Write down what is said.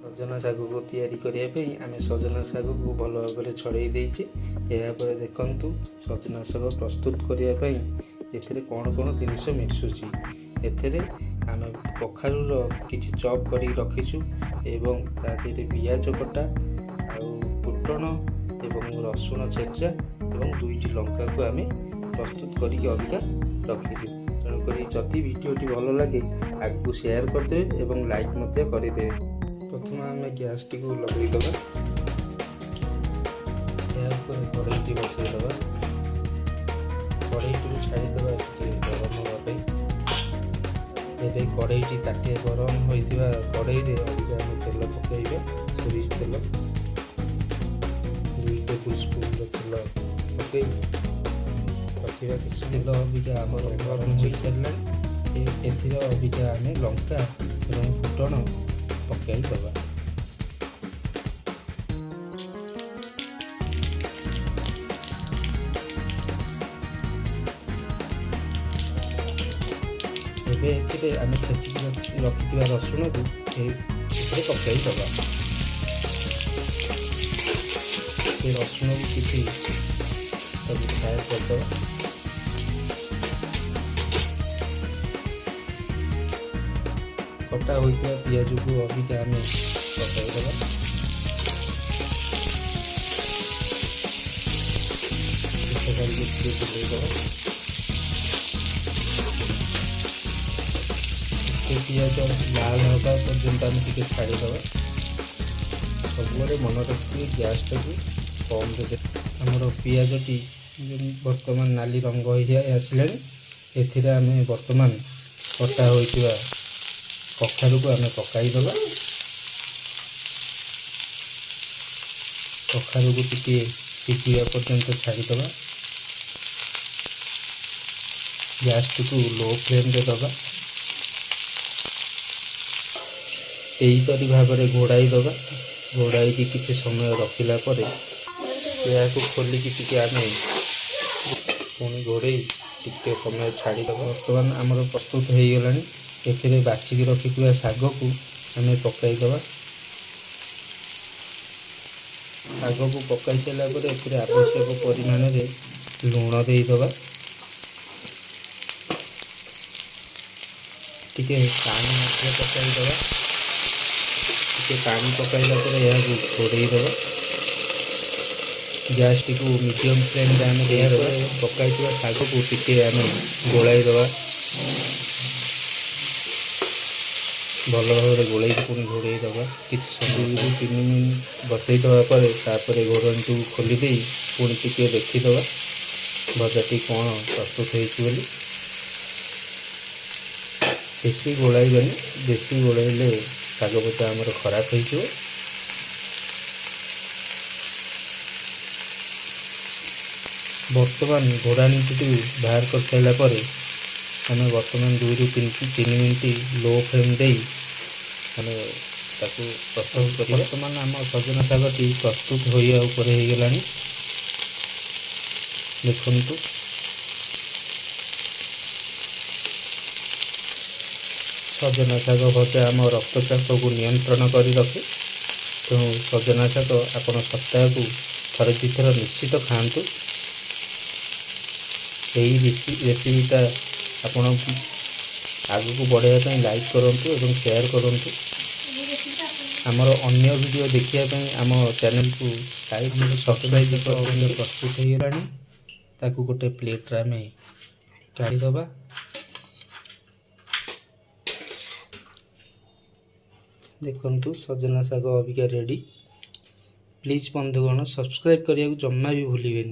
सजना शाग को तैयारी करने आम सजना शाग को भल भाव छड़े देचे। यापर देखु सजना शाग प्रस्तुत करने एथे कौन कौन जिनस मिसुची। एथे आम कखारूर किसी चॉप कर रखीचु एवं तादे पियाज कटा फुटण एवं रसुण छेचा और 2टी लंका को आम प्रस्तुत करके अबिका रखीचु। तेणुक जदि भिडटी भल लगे आगे शेयर करदे और लाइक करदे। प्रथम आम गैस टी लगेदे कड़ईटी बसईदे कड़ईटी छाड़ीदे गरम होगापी। एवं कड़ईटी ताटे गरम होता कड़ई अबिका आम तेल पकईबे सोरिष तेल 2 टेबुल स्पून तेल पकई रखा किसी तेल अबिका आम गरम हो सारा। अबिका आम लंका और फुटण पकईदे। एवं आम छेचिक रखी रसुण को पकईदे। से रसुण को किसी फ्राए करदे। कटा होता पियाज को अबिका आम पकईदे। बुलेदे पियाज लाल होगा पर्यंत आम टे छाड़ीदे। सब मन रखिए गैस टाक कम आमर पियाजटी बर्तमान नाली रंग हो आसला। आम बर्तमान कटा होता कखारू को आम पकईदे। कखारू को टिके सिझा पर्यंत छाड़ीदे। गैस टी लो फ्लेम रे दबा। यहीपरी भाव में घोड़ाईदे। घोड़ाई किसी समय रखिला खोलिकी टी आम पुणी घोड़े टे समय छाड़ीदे। बर्तमान आमर प्रस्तुत हो गला। ए बाछिकी रखी शाग को आम पकईदे। शाग को पकई सारापर आवश्यक परिमाण में लुण देदे। टिके पानी पकईदे। पानी पकईला घोड़ईदे। गैस टी मीडियम फ्लेम आम पकई शाग को टिके आम गोलाईदे। भल भाव गोल पुणी घोड़ईदे। किसी समय 2-3 मिनट बसईदे पर घोड़णी को खोलीदे पुणी टिके देखीदे भजाटी कौन प्रस्तुत हो। बेसी गोलाइबानी। बेसी गोलाइले शाग भजा आमर खराब हो। बर्तमान घोड़ाणी बाहर कर सारापर आम बर्तमान 2-3 मिनट लो फ्लेम दे आम प्रस्तुत कर। बर्तमान आम सजना शागटी प्रस्तुत होगला। देखु सजना शाग भजा आम रक्तचाप को नियंत्रण कर रखे। तेणु सजना शाग आपण सप्ताह को थरे 2 थर निश्चित खातु। यही रेसिपीटा आपण आगू को बढ़ाई लाइक करूँ और शेयर करूँ। आमर अन्य वीडियो देखापी आम चैनल को लाइक सब्सक्राइब कर प्रस्तुत होगा। गोटे प्लेट आम काढ़ीदे। देखु सजना शाग अबिका रेडी। प्लीज बंधुगण सब्सक्राइब करने को जमा भी भूलिए।